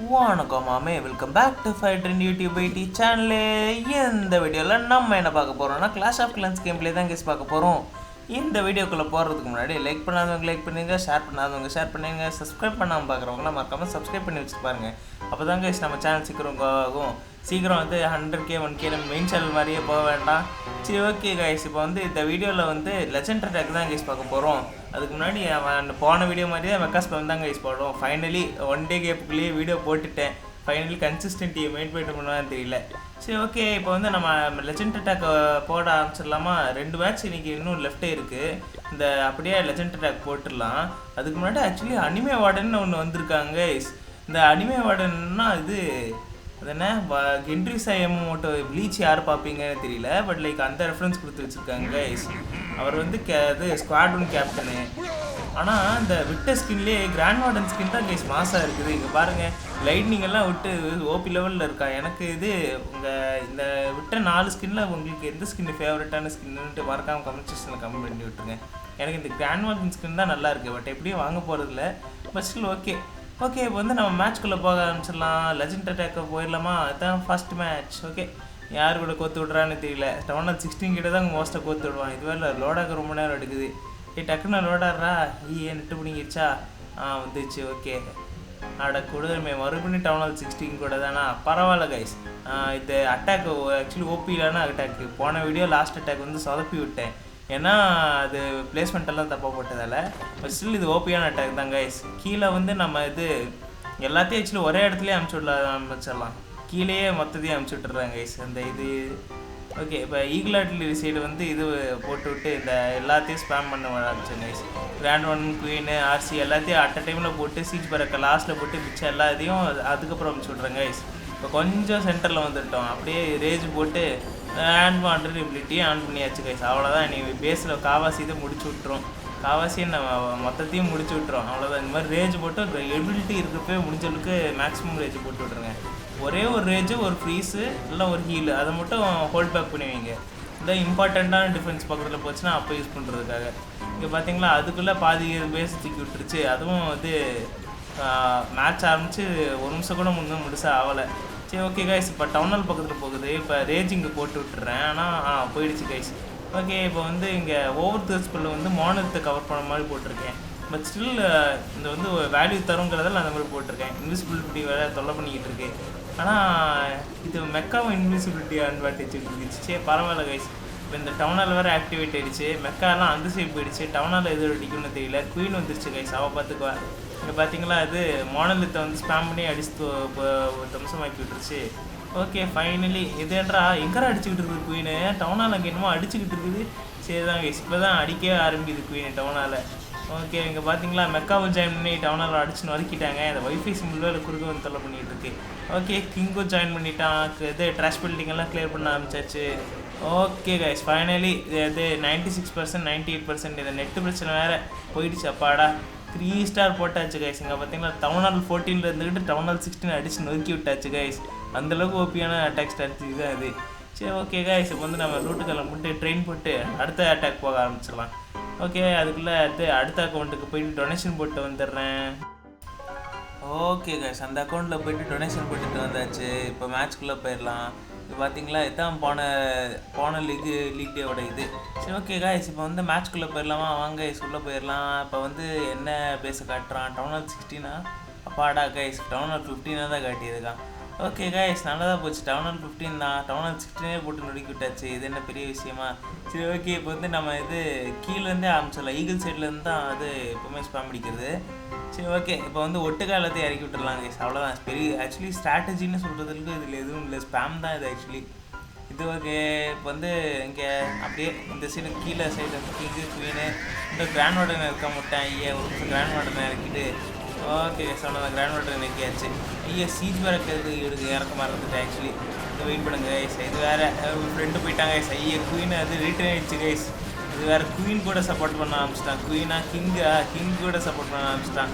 வணக்கம் மாமே, welcome back to fight trend YouTube ID channel. இந்த வீடியோவில் நம்ம என்ன பார்க்க போகிறோம்னா clash of clans game play தான் கேஸ் பார்க்க போகிறோம். இந்த வீடியோக்குள்ளே போகிறதுக்கு முன்னாடி லைக் பண்ணாதவங்க லைக் பண்ணுங்க, ஷேர் பண்ணாதவங்க ஷேர் பண்ணுங்க, சப்ஸ்கிரைப் பண்ணாமல் பார்க்குறவங்களாம் மறக்காமல் சப்ஸ்கிரைப் பண்ணி வச்சுட்டு பாருங்க. அப்போ தான் கேஸ் நம்ம சேனல் சீக்கிரம் வந்து 100K 1K மெயின் சேனல் மாதிரியே போக வேண்டாம். சரி, ஓகே கைஸ், இப்போ வந்து இந்த வீடியோவில் வந்து லெஜெண்ட் அட்டாக் தான் கைஸ் பார்க்க போகிறோம். அதுக்கு முன்னாடி போன வீடியோ மாதிரியே மெக்கா ஸ்பேம் தான் கைஸ் போடுவோம். ஃபைனலி 1 டே கேப்புக்குள்ளேயே வீடியோ போட்டுட்டேன். ஃபைனலி கன்சிஸ்டன்ட்டியை மெயின்டைன் பண்ணுவான்னு தெரியல. சரி, ஓகே, இப்போ வந்து நம்ம லெஜெண்ட் அட்டாக் போட ஆரம்பிச்சிடலாமா? 2 மேட்ச் இன்றைக்கி இன்னும் லெஃப்டே இருக்குது. இந்த அப்படியே லெஜெண்ட் அட்டாக் போட்டுடலாம். அதுக்கு முன்னாடி ஆக்சுவலி அனிமே வார்டன் ஒன்று வந்திருக்காங்க கைஸ். இந்த அனிமே வார்டன்னா அது என்ன கென்ட்ரிசா எமோட்டோ ப்ளீச் யார் பார்ப்பீங்கன்னு தெரியல. பட் லைக் அந்த ரெஃபரன்ஸ் கொடுத்து வச்சுருக்காங்க கைஸ். அவர் வந்து இது ஸ்குவாட் ஒன் கேப்டனு. ஆனால் இந்த விட்ட ஸ்கின்லேயே கிராண்ட் வார்டன் ஸ்கின் தான் கைஸ் மாசாக இருக்குது. இங்கே பாருங்கள், லைட்னிங் எல்லாம் விட்டு ஓபி லெவலில் இருக்கா. எனக்கு இது உங்கள் இந்த விட்ட 4 ஸ்கின்னில் உங்களுக்கு எந்த ஸ்கின் ஃபேவரட்டான ஸ்கின்னுட்டு மறக்காமல் கமெண்ட் செக்ஷனில் கமெண்ட் பண்ணி விட்டுருங்க. எனக்கு இந்த கிராண்ட் வார்டன் ஸ்கின் தான் நல்லா இருக்குது. பட் எப்படியும் வாங்க போகிறதில்ல. But still okay. இப்போ வந்து நம்ம மேட்ச்குள்ளே போக ஆரம்பிச்சிடலாம். லெஜெண்ட் அட்டாக்கை போயிடலாமா? அதுதான் ஃபர்ஸ்ட் மேட்ச். ஓகே, யார் கூட கோத்து விட்றான்னு தெரியல. டவுன் 16 கிட்ட தான் மோஸ்ட்டாக கோத்து விடுவான். இதுவே லோடாக ரொம்ப நேரம் எடுக்குது. டக்குன்னு லோடாடுறா. நெட்டு பிடிங்கிடுச்சா? வந்துச்சு. ஓகே, கொடுமை மறுபடியும் டவுன் 16 கூட தானா? பரவாயில்ல கைஸ். இது அட்டாக் ஆக்சுவலி ஓபியிலான அட்டாக்கு. போன வீடியோ லாஸ்ட் அட்டாக் வந்து சொதப்பி விட்டேன். ஏன்னா அது பிளேஸ்மெண்ட்டெல்லாம் தப்பாக போட்டதால். பட் ஸ்டில் இது ஓபியான அட்டாக் தான் கைஸ். கீழே வந்து நம்ம இது எல்லாத்தையும் ஆக்சுவலி ஒரே இடத்துலேயே அனுப்பிச்சிடலாம். கீழேயே மொத்தத்தையும் அனுப்பிச்சி விட்டுறாங்க கைஸ். அந்த இது ஓகே. இப்போ ஈகிள் ஆர்ட்லரி சைடு வந்து இது போட்டு விட்டு இந்த எல்லாத்தையும் ஸ்பேம் பண்ண ஆரம்பிச்சேன் guys. Grand one, queen, RC எல்லாத்தையும் அட் டைமில் போட்டு சீச் பறக்க லாஸ்ட்டில் போட்டு மிச்சம் எல்லாத்தையும் அதுக்கப்புறம் அனுப்பிச்சி விட்றேன் கைஸ். இப்போ கொஞ்சம் சென்டரில் வந்துட்டோம். அப்படியே ரேஜ் போட்டு ஹேண்ட் வாண்டர் எபிலிட்டியும் ஆன் பண்ணியாச்சு கைஸ். அவ்வளோதான். நீ பேஸில் காவாசி இதை முடிச்சு விட்ரும். காவாசியை நம்ம மொத்தத்தையும் முடிச்சு விட்றோம். அவ்வளோதான். இந்த மாதிரி ரேஜ் போட்டு எபிலிட்டி இருக்கிறப்ப முடிஞ்சளவுக்கு மேக்ஸிமம் ரேஜ் போட்டு விட்ருங்க. ஒரே ஒரு ரேஜு, ஒரு ஃப்ரீஸு, இல்லை ஒரு ஹீலு, அதை மட்டும் ஹோல்ட் பேக் பண்ணுவீங்க. இந்த இம்பார்ட்டண்ட்டான டிஃபென்ஸ் பக்கத்தில் போச்சுன்னா அப்போ யூஸ் பண்ணுறதுக்காக. இங்கே பார்த்தீங்களா, அதுக்குள்ளே பாதி பேஸ் தூக்கி விட்டுருச்சு. அதுவும் வந்து மேட்ச் ஆரம்பித்து 1 நிமிஷம் கூட முழுசாக ஆகலை. சரி, ஓகே கைஸ், இப்போ டவுனால் பக்கத்தில் போகுது. இப்போ ரேஜ் இங்கே போட்டு விட்டுறேன். ஆனால் போயிடுச்சு கைஸ். ஓகே, இப்போ வந்து இங்கே ஓவர் தர்ஸ்பில் வந்து மானத்தை கவர் பண்ண மாதிரி போட்டிருக்கேன். பட் ஸ்டில் இந்த வந்து வேல்யூ தருங்கிறதால அந்த மாதிரி போட்டிருக்கேன். இன்விசிபிலிட்டி வேறு தொல்லை பண்ணிக்கிட்டு இருக்கு. ஆனால் இது மெக்காவும் இன்விசிபிலிட்டி அட்வான்டேஜ் இருந்துச்சு. சரி, பரவாயில்ல கைஸ். இப்போ இந்த டவுனால் வேறு ஆக்டிவேட் ஆகிடுச்சு. மெக்காலாம் அந்த சைடு போயிடுச்சு. டவுனால் எது அடிக்கும்னு தெரியல. குயின் வந்துருச்சு கைஸ். அவள் பார்த்துக்குவா. இங்கே பார்த்தீங்களா, இது மோனலித்தை வந்து ஸ்பேம் பண்ணி அடிச்சு தம்சமாக்கி விட்டுருச்சு. ஓகே, ஃபைனலி இதுன்றா எங்கரா அடிச்சுக்கிட்டு இருக்குது குயினு? டவுனால் அங்கே என்னமோ அடிச்சுக்கிட்டு இருக்குது. சரி தான் கைஸ், இப்போ தான் அடிக்கவே ஆரம்பிக்குது குயின் டவுனால். ஓகே, இங்கே பார்த்தீங்களா, மெக்காவை ஜாயின் பண்ணி டவுனால் அடிச்சுன்னு வதக்கிட்டாங்க. இந்த வைஃபை சிம்பிள் வேறு குறுக்க வந்து தொல்லை பண்ணிகிட்டு இருக்கு. ஓகே, கிங்கும் ஜாயின் பண்ணிட்டான். இது ட்ராஷ் பில்டிங் எல்லாம் கிளியர் பண்ண ஆரம்பிச்சாச்சு. ஓகே கைஸ், ஃபைனலி இது 96%, 98%. இந்த நெட்டு பிரச்சனை வேறு போயிடுச்சு. அப்பாடா, 3 ஸ்டார் போட்டாச்சு கைஸ். இங்கே பார்த்தீங்கன்னா டவுனால் 14 இருந்துக்கிட்டு டவுனால் 16 அடிச்சு நொறுக்கி விட்டாச்சு கைஸ். அந்தளவுக்கு ஓபியான அட்டாக் ஸ்ட்ராட்டஜி தான் இது. சரி, ஓகே கைஸ், இப்போ வந்து நம்ம ரூட்டுக்கெல்லாம் போட்டு ட்ரெயின் போட்டு அடுத்த அட்டாக் போக ஆரம்பிச்சிடலாம். ஓகே, அதுக்குள்ளே அடுத்த அக்கௌண்ட்டுக்கு போயிட்டு டொனேஷன் போட்டு வந்துடுறேன். ஓகே கைஸ், அந்த அக்கௌண்ட்டில் போய்ட்டு டொனேஷன் போட்டுட்டு வந்தாச்சு. இப்போ மேட்ச்குள்ளே போயிடலாம். இப்போ பார்த்தீங்களா, இதுதான் போன லீக் டேவோட இது. சரி, ஓகே கைஸ், இப்போ வந்து மேட்ச்குள்ளே போயிடலாமா? வாங்க கைஸ், உள்ளே போயிடலாம். இப்போ வந்து என்ன பேஸை காட்டுறான்? டவுனால் 16 அப்பாடா கைஸ், டவுனால் 15 தான் காட்டியதுதான். ஓகே கைஸ், நல்லா தான் போச்சு. டவுனால் 15 தான். டவுனால் 16 போட்டு நொறுக்கி விட்டாச்சு. இது என்ன பெரிய விஷயமா? சரி, ஓகே, இப்போ வந்து நம்ம இது கீழேருந்தே ஆரம்பிச்சிடலாம். ஈகிள் சைட்லேருந்து தான் அது எப்போவுமே ஸ்பேம் அடிக்கிறது. சரி, ஓகே, இப்போ வந்து ஒட்டுக்கா எல்லாத்தையும் இறக்கி விட்டுடலாம் கைஸ். அவ்வளோதான். பெரிய ஆக்சுவலி ஸ்ட்ராட்டஜின்னு சொல்கிறதுக்கு இதில் எதுவும் இல்லை. ஸ்பேம் தான் இது ஆக்சுவலி. இது ஓகே. இப்போ வந்து இங்கே அப்படியே இந்த சைடு கீழே சைடு கிங்கு குயினு இந்த கிராண்ட் வார்டன் இருக்க மாட்டேன். ஒரு நிமிஷம் கிராண்ட் வார்டனை இறக்கிட்டு ஓகே சொன்ன கிராண்ட் வார்டன் இறக்கியாச்சு. சீஜ் வேறு இறக்க மறந்துட்டேன் ஆக்சுவலி. இது வெயிட் பண்ணுங்க கைஸ். இது வேறு ஃப்ரெண்டு போயிட்டாங்க கைஸ். குயின் அது ரிட்டர்ன் ஆகிடுச்சு கைஸ். இது வேறு குயின் கூட சப்போர்ட் பண்ண ஆரம்பிச்சிட்டான். கிங் கூட சப்போர்ட் பண்ண ஆரம்பிச்சிட்டான்.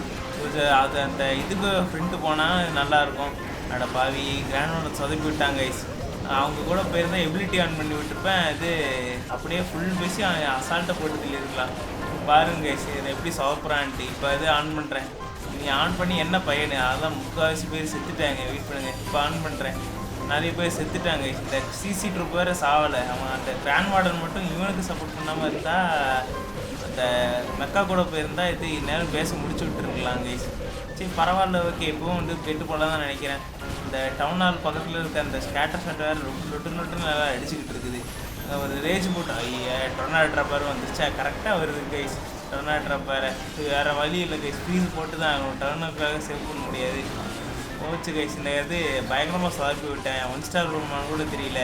அது அந்த இதுக்கு ஃப்ரெண்டு போனால் நல்லாயிருக்கும். அட பாவி, கிராண்ட் வார்டன் சொதப்பி விட்டாங்க கைஸ். அவங்க கூட போயிருந்தால் எபிலிட்டி ஆன் பண்ணி விட்டுருப்பேன். இது அப்படியே ஃபுல் பேசி அசால்ட்டை போட்டு இருக்கலாம். பாருங்க கைஸ், இதை எப்படி சொதப்புறான்ட்டு. இப்போ இது ஆன் பண்ணுறேன். நீ ஆன் பண்ணி என்ன பையனு, அதெல்லாம் முக்கால்வாசி பேர் செத்துட்டாங்க. வெயிட் பண்ணுங்க, இப்போ ஆன் பண்ணுறேன். நிறைய பேர் செத்துட்டாங்க. இந்த சிசி ட்ரூப் வேறு சாவலை. அவன் அந்த கிராண்ட் வார்டன் மட்டும் இவனுக்கு சப்போர்ட் பண்ணாமல் இருந்தால், அந்த மெக்கா கூட போயிருந்தால் இது நேரம் பேச முடிச்சு விட்டுருக்கலாம் கைஸ். சரி பரவாயில்ல, ஓகே. இப்போவும் வந்து கெட்டு போல தான் நினைக்கிறேன். இந்த டவுன் ஹால் பக்கத்தில் இருக்க அந்த ஸ்கேட்டர் ஷாட் வேறு லொட்டுன்னு நல்லா அடிச்சுக்கிட்டு இருக்குது. ஒரு ரேஜ் போட்டு ஐயா டொர்னாடோ ட்ராப்பர் வந்துருச்சா, கரெக்டாக வருது கைஸ். டொர்னாடோ ட்ராப்பர் வேறு வழி இல்லை கைஸ், ஃப்ரீஸ் போட்டு தான் ஆகணும். டொர்னாடோக்காக சேவ் பண்ண முடியாது. போச்சு கைஸ். இந்த இது பயங்கரமாக சொதப்பி விட்டேன். 1 ஸ்டார் வருமானு கூட தெரியல.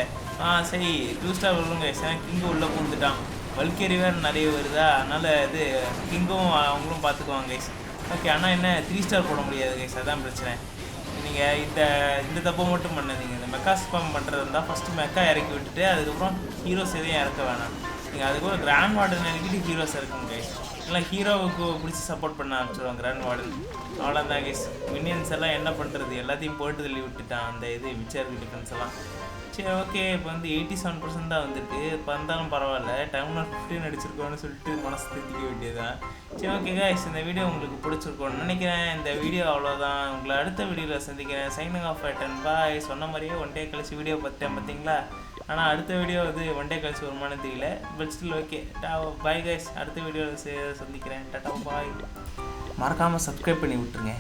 சரி 2 ஸ்டார் வரும் கைஸ். ஏன்னா கிங்கு உள்ளே பூந்துட்டான். வல்கேரி வேறு நிறைய வருதா, அதனால் இது கிங்கும் அவங்களும் பார்த்துக்குவாங்க கைஸ். ஓகே, ஆனால் என்ன 3 ஸ்டார் போட முடியாது கைஸ், அதான் பிரச்சனை. நீங்கள் இந்த தப்பை மட்டும் பண்ணாதீங்க. இந்த மெக்கா ஸ்பாம் பண்ணுறது இருந்தால் ஃபஸ்ட்டு மெக்கா இறக்கி விட்டுட்டு அதுக்கப்புறம் ஹீரோஸ் எதையும் இறக்க வேணாம். நீங்கள் அதுக்கப்புறம் கிராண்ட் வார்டன் இறக்கிட்டு ஹீரோஸ் இறக்குங்க கைஸ். இல்லை ஹீரோவுக்கு பிடிச்சி சப்போர்ட் பண்ண ஆரம்பிச்சிடுவாங்க கிராண்ட் வார்டன். அவ்வளோதான் கைஸ். மினியன்ஸ் எல்லாம் என்ன பண்ணுறது, எல்லாத்தையும் போட்டு தள்ளி விட்டுட்டான் அந்த இது மிச்சர் டிஃபென்ஸ் எல்லாம். சரி ஓகே, இப்போ வந்து 87% தான் வந்துருக்கு. இப்போ இருந்தாலும் பரவாயில்ல, டைம் 15 அடிச்சிருக்கோன்னு சொல்லிட்டு மனசு தேத்திக்க வேண்டியதுதான். சரி ஓகே கைஸ், இந்த வீடியோ உங்களுக்கு பிடிச்சிருக்கோன்னு நினைக்கிறேன். இந்த வீடியோ அவ்வளோதான். உங்களை அடுத்த வீடியோவில் சந்திக்கிறேன். சைனிங் ஆஃப் அட்டன் பாய். சொன்ன மாதிரியே 1 டே கழிச்சு வீடியோ பார்த்தேன் பார்த்தீங்களா. ஆனால் அடுத்த வீடியோ வந்து 1 டே கழிச்சு வருமானு தெரியல. But still okay. Bye guys, அடுத்த வீடியோவில் சந்திக்கிறேன். டாட்டா பாய். மறக்காமல் சப்ஸ்கிரைப் பண்ணி விட்டுருங்க.